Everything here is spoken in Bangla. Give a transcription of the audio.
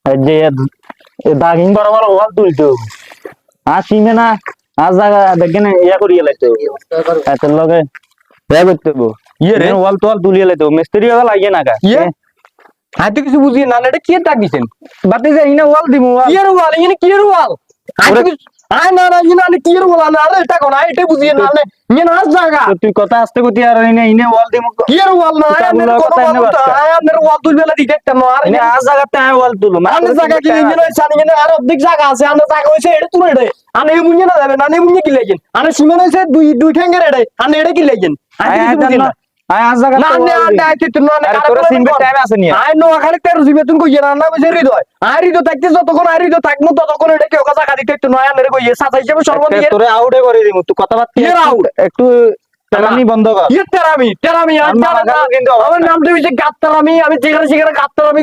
যে দাগিং বরাবর ওয়াল তুলতো আসিমে না আজ জায়গা দেখেন ইয়া করিয়ে লাইতো এত লগে ইয়া করতে হবো ইয়ে রে ওয়াল তোয়াল তুলিয়ে লাইতো মিস্ত্রি হবে লাগে না কা ইয়ে আমি তো কিছু বুঝি না এটা কি ডাক দিছেন বাতি যে ইনা ওয়াল দিমু কি এর ওয়াল ইনি কি এর ওয়াল আমি তো আয় না না ইনি আনে কি এর ওয়াল না আরে এটা কোন এটা বুঝি না আনে ইনি না জায়গা তুই কথা আসতে কতি আর ইনে ওয়াল দিমু কি এর ওয়াল না আয় আনের কোন ওয়াল আয় আনের ওয়াল তুলবেলা দিতে একটা না আর ইনে আজ জায়গাতে আয় ওয়াল তুলু আনে জায়গা কি ইনি নয় জানি না আর অর্ধেক জায়গা আছে আনে জায়গা হইছে এটা তুলে রে আনে মুঞ্জে না যাবে আনে মুঞ্জে কি লাগেন আনে সিমেন্ট হইছে দুই ঠ্যাঙ্গের এড়ে আনে এটা কি লাগেন আয় আজ জায়গা না না আইতে তুই না তোর সিমবে টাইম আছে নি আই নো খালি তেরো জিবে তুমি কইয়া না কইছে হৃদয় আর হৃদয় থাকতে যতক্ষণ আর হৃদয় থাকবো ততক্ষণ এটা কেউ কাছে কাটি তো নয় আনের কইয়ে সাথে হিসেবে সর্বনিয়ে তোরে আউটে করে দিমু তুই কথাবার্তা একটু তেলানি বন্ধ কর ইয়ে তেরামি আর জানা না কিন্তু আমার নাম তো হইছে গাত্তারামি আমি যেখানে সেখানে গাত্তারামি